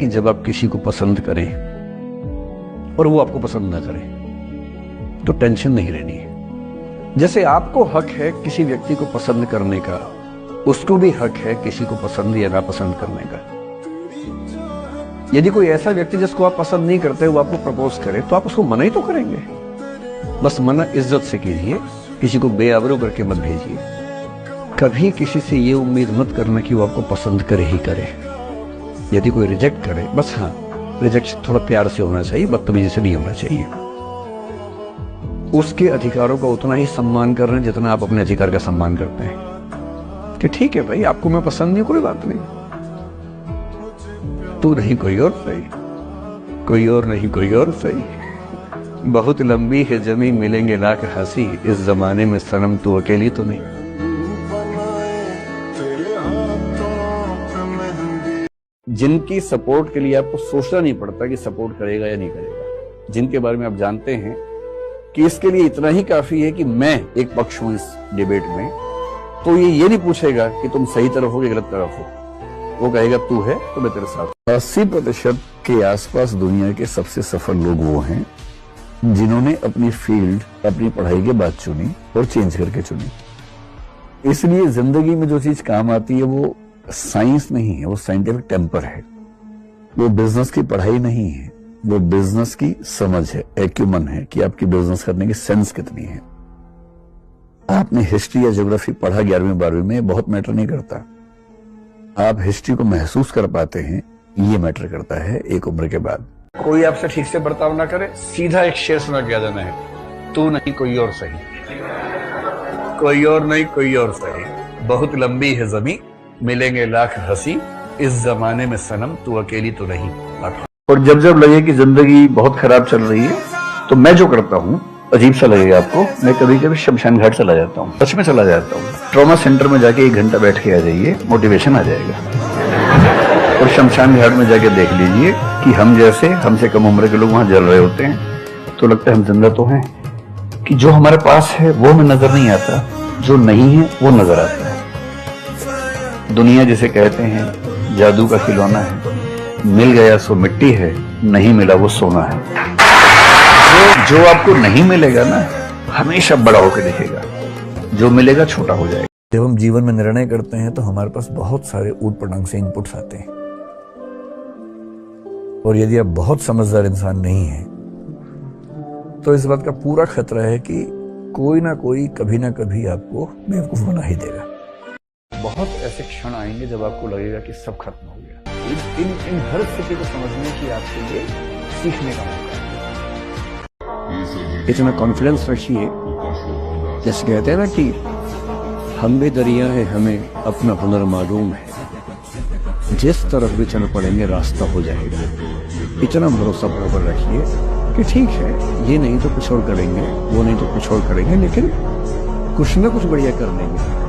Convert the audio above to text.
कि जब आप किसी को पसंद करें और वो आपको पसंद ना करे तो टेंशन नहीं रहनी है। जैसे आपको हक है किसी व्यक्ति को पसंद करने का, उसको भी हक है किसी को पसंद या नापसंद करने का। यदि कोई ऐसा व्यक्ति जिसको आप पसंद नहीं करते वो आपको प्रपोज करे तो आप उसको मना ही तो करेंगे। बस मना इज्जत से कीजिए, किसी को बेआबरू करके मत भेजिए। कभी किसी से ये उम्मीद मत करना कि वो आपको पसंद करे ही करे। यदि कोई रिजेक्ट करे, बस हाँ, रिजेक्शन थोड़ा प्यार से होना चाहिए, बदतमीजी से नहीं होना चाहिए। उसके अधिकारों का उतना ही सम्मान कर रहे हैं जितना आप अपने अधिकार का सम्मान करते हैं कि ठीक है भाई, आपको मैं पसंद नहीं, कोई बात नहीं, तू नहीं कोई और सही, कोई और नहीं कोई और सही। बहुत लंबी है जमी मिलेंगे लाख हंसी, इस जमाने में सनम तू अकेली तो नहीं। जिनकी सपोर्ट के लिए आपको सोचना नहीं पड़ता कि सपोर्ट करेगा या नहीं करेगा, जिनके बारे में आप जानते हैं कि इसके लिए इतना ही काफी है कि मैं एक पक्ष हूं इस डिबेट में, तो ये नहीं पूछेगा कि तुम सही तरफ हो कि गलत तरफ हो, वो कहेगा तू है तो मैं तेरे साथ। 80% के आसपास दुनिया के सबसे सफल लोग वो हैं जिन्होंने अपनी फील्ड अपनी पढ़ाई के बाद चुनी और चेंज करके चुनी। इसलिए जिंदगी में जो चीज काम आती है वो साइंस नहीं है, वो साइंटिफिक टेम्पर है। वो बिजनेस की पढ़ाई नहीं है, वो बिजनेस की समझ है, एक्यूमन है कि आपकी बिजनेस करने की सेंस कितनी है। आपने हिस्ट्री या ज्योग्राफी पढ़ा 11वीं 12वीं में, बहुत मैटर नहीं करता। आप हिस्ट्री को महसूस कर पाते हैं, ये मैटर करता है एक उम्र के बाद। कोई आपसे ठीक से बर्ताव ना करे, सीधा एक शेर सुना के आ जाना है, तू नहीं कोई और सही, कोई और नहीं कोई और सही। बहुत लंबी है जमी मिलेंगे लाख हंसी, इस जमाने में सनम तू अकेली तो नहीं। और जब जब लगे कि जिंदगी बहुत खराब चल रही है तो मैं जो करता हूँ, अजीब सा लगेगा आपको, मैं कभी कभी शमशान घाट चला जाता हूँ, सच में चला जाता हूँ। ट्रॉमा सेंटर में जाके 1 घंटा बैठ के आ जाइए, मोटिवेशन आ जाएगा। और शमशान घाट में जाके देख लीजिए कि हम जैसे हमसे कम उम्र के लोग वहां जल रहे होते हैं, तो लगता है हम जिंदा तो हैं, कि जो हमारे पास है वो हमें नजर नहीं आता, जो नहीं है वो नजर आता है। दुनिया जिसे कहते हैं जादू का खिलौना है, मिल गया सो मिट्टी है, नहीं मिला वो सोना है। जो आपको नहीं मिलेगा ना, हमेशा बड़ा होकर दिखेगा, जो मिलेगा छोटा हो जाएगा। जब हम जीवन में निर्णय करते हैं तो हमारे पास बहुत सारे ऊट पटांग से इनपुट्स आते हैं, और यदि आप बहुत समझदार इंसान नहीं हैं तो इस बात का पूरा खतरा है कि कोई ना कोई कभी ना कभी आपको बेवकूफ बना ही देगा। बहुत ऐसे क्षण आएंगे जब आपको लगेगा कि सब खत्म हो गया। इन हर स्थिति को समझने की आपके लिए सीखने का मौका है। इतना कॉन्फिडेंस रखिए, जैसे कहते हैं ना कि हम भी दरिया है, हमें अपना हुनर मालूम है, जिस तरफ भी चल पड़ेंगे रास्ता हो जाएगा। इतना भरोसा बराबर रखिए कि ठीक है, ये नहीं तो कुछ और करेंगे, वो नहीं तो कुछ और करेंगे, लेकिन कुछ ना कुछ बढ़िया कर लेंगे।